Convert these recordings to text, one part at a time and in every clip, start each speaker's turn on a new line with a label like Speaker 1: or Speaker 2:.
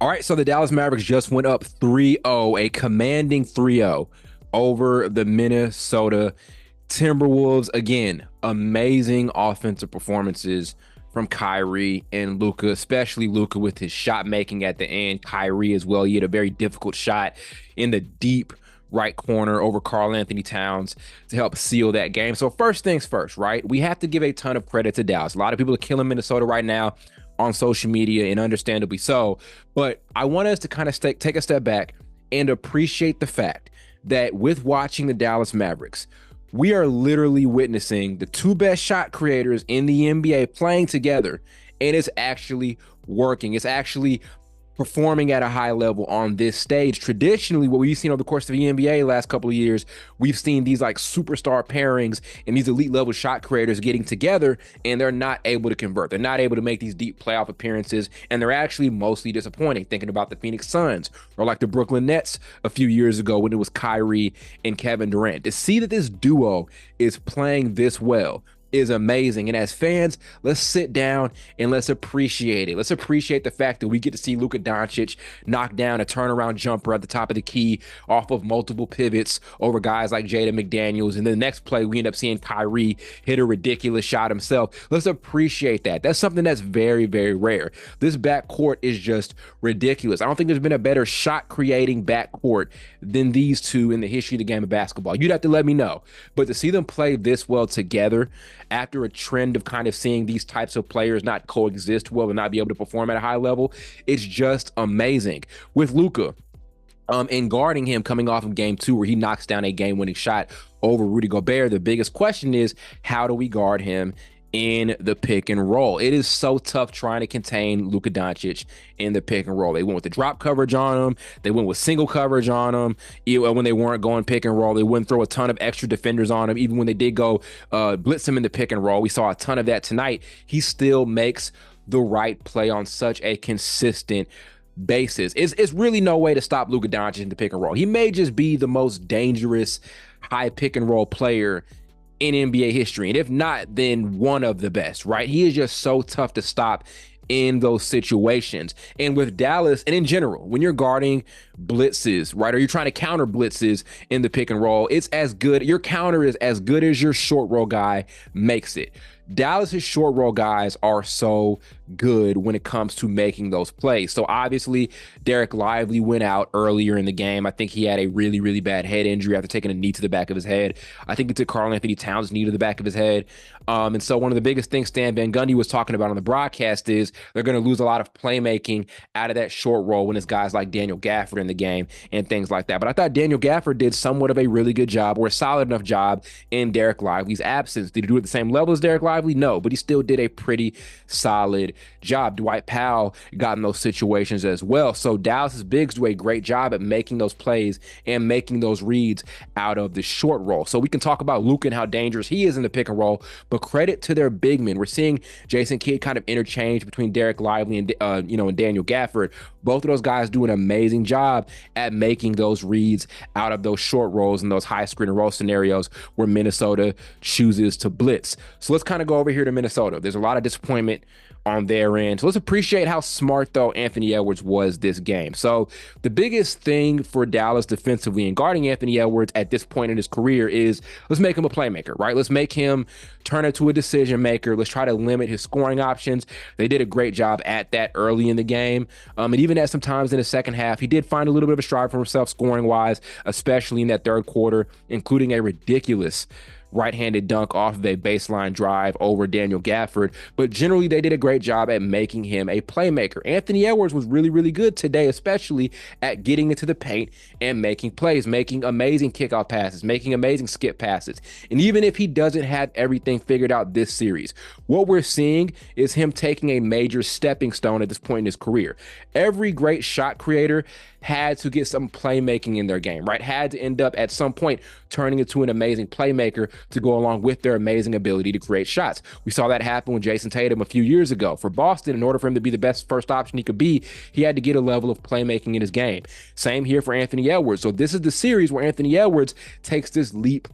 Speaker 1: All right, so the Dallas Mavericks just went up 3-0, a commanding 3-0 over the Minnesota Timberwolves. Again, amazing offensive performances from Kyrie and Luka, especially Luka with his shot making at the end. Kyrie as well. He had a very difficult shot in the deep right corner over Karl Anthony Towns to help seal that game. So first things first, right? We have to give a ton of credit to Dallas. A lot of people are killing Minnesota right now on social media, and understandably so. But I want us to kind of take a step back and appreciate the fact that with watching the Dallas Mavericks, we are literally witnessing the two best shot creators in the NBA playing together, and it's actually working. It's actually performing at a high level on this stage. Traditionally, what we've seen over the course of the NBA last couple of years, we've seen these like superstar pairings and these elite level shot creators getting together, and they're not able to convert. They're not able to make these deep playoff appearances, and they're actually mostly disappointing. Thinking about the Phoenix Suns or like the Brooklyn Nets a few years ago when it was Kyrie and Kevin Durant. To see that this duo is playing this well is amazing. And as fans, let's sit down and let's appreciate it. Let's appreciate the fact that we get to see Luka Doncic knock down a turnaround jumper at the top of the key off of multiple pivots over guys like Jaden McDaniels. And then the next play, we end up seeing Kyrie hit a ridiculous shot himself. Let's appreciate that. That's something that's very, very rare. This backcourt is just ridiculous. I don't think there's been a better shot creating backcourt than these two in the history of the game of basketball. You'd have to let me know. But to see them play this well together after a trend of kind of seeing these types of players not coexist well and not be able to perform at a high level, it's just amazing. With Luka, and guarding him coming off of game 2 where he knocks down a game-winning shot over Rudy Gobert, the biggest question is, how do we guard him in the pick and roll? It is so tough trying to contain Luka Doncic in the pick and roll. They went with the drop coverage on him. They went with single coverage on him. Even when they weren't going pick and roll, they wouldn't throw a ton of extra defenders on him. Even when they did go blitz him in the pick and roll, we saw a ton of that tonight. He still makes the right play on such a consistent basis. It's really no way to stop Luka Doncic in the pick and roll. He may just be the most dangerous high pick and roll player in NBA history. And if not, then one of the best, right? He is just so tough to stop in those situations. And with Dallas, and in general, when you're guarding blitzes, right, or you're trying to counter blitzes in the pick and roll, it's as good. Your counter is as good as your short roll guy makes it. Dallas's short roll guys are so good when it comes to making those plays. So obviously, Derek Lively went out earlier in the game. I think he had a really, really bad head injury after taking a knee to the back of his head. I think he took Karl Anthony Towns' knee to the back of his head. And so one of the biggest things Stan Van Gundy was talking about on the broadcast is they're going to lose a lot of playmaking out of that short roll when it's guys like Daniel Gafford in the game and things like that. But I thought Daniel Gafford did somewhat of a really good job, or a solid enough job, in Derek Lively's absence. Did he do it at the same level as Derek Lively? No, but he still did a pretty solid job. Dwight Powell got in those situations as well. So Dallas's bigs do a great job at making those plays and making those reads out of the short roll. So we can talk about Luka and how dangerous he is in the pick and roll, but credit to their big men. We're seeing Jason Kidd kind of interchange between Derek Lively and and Daniel Gafford. Both of those guys do an amazing job at making those reads out of those short rolls and those high screen and roll scenarios where Minnesota chooses to blitz. So let's kind of go over here to Minnesota. There's a lot of disappointment on their end. So let's appreciate how smart, though, Anthony Edwards was this game. So the biggest thing for Dallas defensively and guarding Anthony Edwards at this point in his career is, let's make him a playmaker, right? Let's make him turn into a decision maker. Let's try to limit his scoring options. They did a great job at that early in the game. And even at some times in the second half, he did find a little bit of a stride for himself scoring wise, especially in that third quarter, including a ridiculous right-handed dunk off of a baseline drive over Daniel Gafford. But generally, they did a great job at making him a playmaker. Anthony Edwards was really, really good today, especially at getting into the paint and making plays, making amazing kickoff passes, making amazing skip passes. And even if he doesn't have everything figured out this series, what we're seeing is him taking a major stepping stone at this point in his career. Every great shot creator had to get some playmaking in their game, right? Had to end up at some point turning into an amazing playmaker to go along with their amazing ability to create shots. We saw that happen with Jason Tatum a few years ago. For Boston, in order for him to be the best first option he could be, he had to get a level of playmaking in his game. Same here for Anthony Edwards. So this is the series where Anthony Edwards takes this leap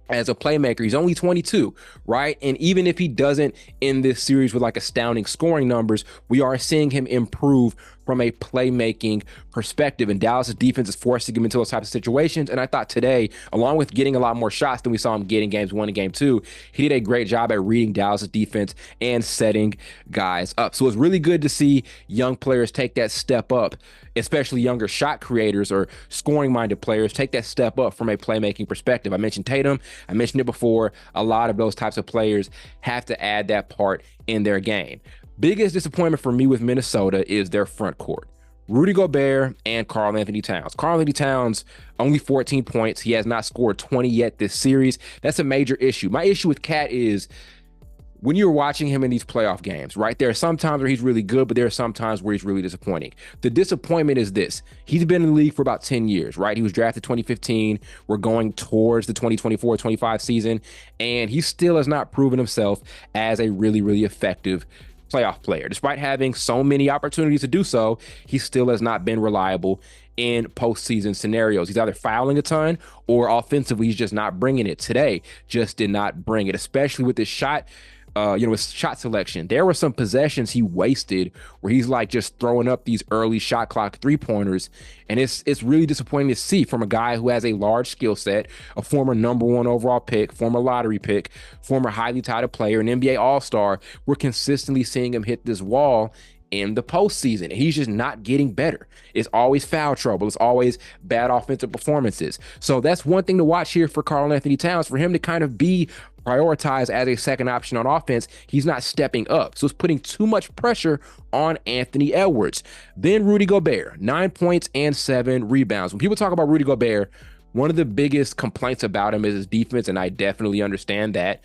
Speaker 1: as a playmaker. He's only 22, right? And even if he doesn't end this series with like astounding scoring numbers, we are seeing him improve from a playmaking perspective. And Dallas' defense is forcing him into those types of situations. And I thought today, along with getting a lot more shots than we saw him get in games 1 and game 2, he did a great job at reading Dallas' defense and setting guys up. So it's really good to see young players take that step up, especially younger shot creators or scoring-minded players take that step up from a playmaking perspective. I mentioned Tatum. I mentioned it before. A lot of those types of players have to add that part in their game. Biggest disappointment for me with Minnesota is their front court. Rudy Gobert and Karl-Anthony Towns. Karl-Anthony Towns, only 14 points. He has not scored 20 yet this series. That's a major issue. My issue with Cat is when you're watching him in these playoff games, right? There are some times where he's really good, but there are some times where he's really disappointing. The disappointment is this. He's been in the league for about 10 years, right? He was drafted 2015. We're going towards the 2024-25 season, and he still has not proven himself as a really, really effective playoff player. Despite having so many opportunities to do so, he still has not been reliable in postseason scenarios. He's either fouling a ton or offensively, he's just not bringing it. Today, just did not bring it, especially with his shot with shot selection. There were some possessions he wasted where he's like just throwing up these early shot clock 3-pointers. And it's really disappointing to see from a guy who has a large skill set, a former #1 overall pick, former lottery pick, former highly touted player, an NBA All-Star. We're consistently seeing him hit this wall in the postseason, and he's just not getting better. It's always foul trouble. It's always bad offensive performances. So that's one thing to watch here for Karl-Anthony Towns, for him to kind of be prioritized as a second option on offense. He's not stepping up. So it's putting too much pressure on Anthony Edwards. Then Rudy Gobert, 9 points and 7 rebounds. When people talk about Rudy Gobert, one of the biggest complaints about him is his defense, and I definitely understand that.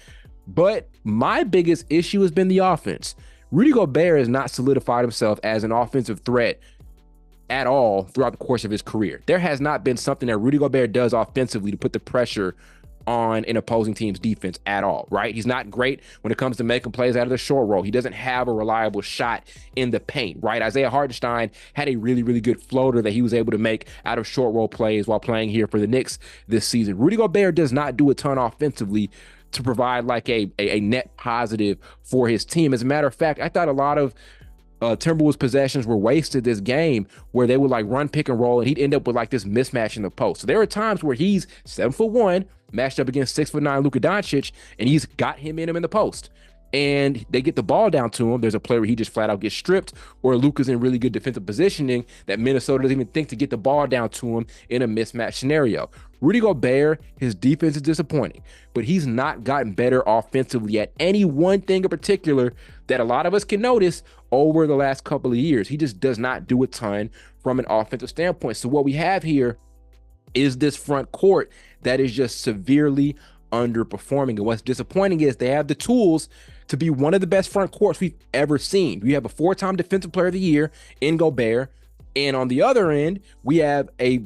Speaker 1: But my biggest issue has been the offense. Rudy Gobert has not solidified himself as an offensive threat at all throughout the course of his career. There has not been something that Rudy Gobert does offensively to put the pressure on an opposing team's defense at all, right? He's not great when it comes to making plays out of the short roll. He doesn't have a reliable shot in the paint, right? Isaiah Hartenstein had a really, really good floater that he was able to make out of short roll plays while playing here for the Knicks this season. Rudy Gobert does not do a ton offensively to provide like a net positive for his team. As a matter of fact, I thought a lot of Timberwolves possessions were wasted this game where they would like run pick and roll and he'd end up with like this mismatch in the post. So there are times where he's 7'1", matched up against 6'9" Luka Doncic, and he's got him in the post. And they get the ball down to him. There's a play where he just flat out gets stripped, or Luka's in really good defensive positioning that Minnesota doesn't even think to get the ball down to him in a mismatch scenario. Rudy Gobert, his defense is disappointing, but he's not gotten better offensively at any one thing in particular that a lot of us can notice over the last couple of years. He just does not do a ton from an offensive standpoint. So what we have here is this front court that is just severely underperforming. And what's disappointing is they have the tools to be one of the best front courts we've ever seen. We have a 4-time defensive player of the year in Gobert. And on the other end, we have a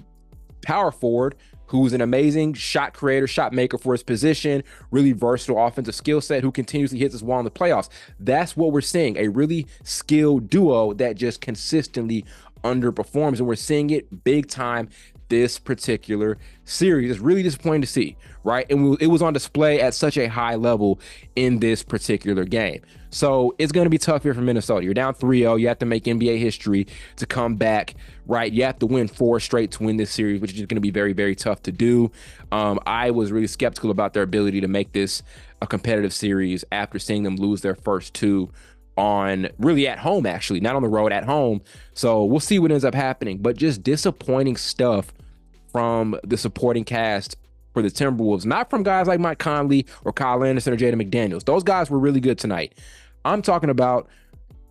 Speaker 1: power forward who's an amazing shot creator, shot maker for his position, really versatile offensive skill set, who continuously hits his wall in the playoffs. That's what we're seeing, a really skilled duo that just consistently underperforms. And we're seeing it big time this particular series. It's really disappointing to see, right? And it was on display at such a high level in this particular game. So it's going to be tough here for Minnesota. You're down 3-0. You have to make NBA history to come back, right? You have to win 4 straight to win this series, which is going to be very, very tough to do. I was really skeptical about their ability to make this a competitive series after seeing them lose their first 2 on really at home, actually, not on the road, at home. So we'll see what ends up happening, but just disappointing stuff from the supporting cast for the Timberwolves, not from guys like Mike Conley or Kyle Anderson or Jaden McDaniels. Those guys were really good tonight. I'm talking about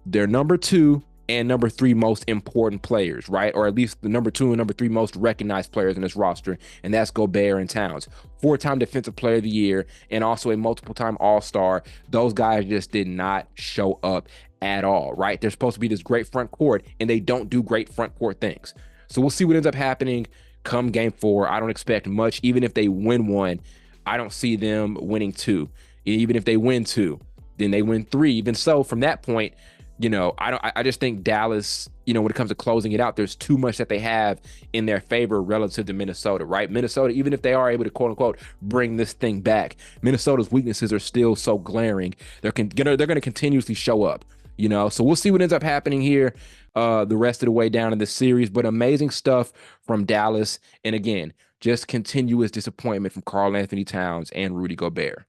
Speaker 1: their number 2 and number 3 most important players, right? Or at least the number 2 and number 3 most recognized players in this roster, and that's Gobert and Towns. 4-time defensive player of the year and also a multiple-time All-Star. Those guys just did not show up at all, right? They're supposed to be this great front court, and they don't do great front court things. So we'll see what ends up happening come game 4. I don't expect much. Even if they win 1, I don't see them winning 2. Even if they win 2, then they win 3. Even so, from that point, I just think Dallas, when it comes to closing it out, there's too much that they have in their favor relative to Minnesota, right? Minnesota, even if they are able to quote unquote bring this thing back, Minnesota's weaknesses are still so glaring. They're going to continuously show up, so we'll see what ends up happening here. the rest of the way down in the series. But amazing stuff from Dallas. And again, just continuous disappointment from Karl Anthony Towns and Rudy Gobert.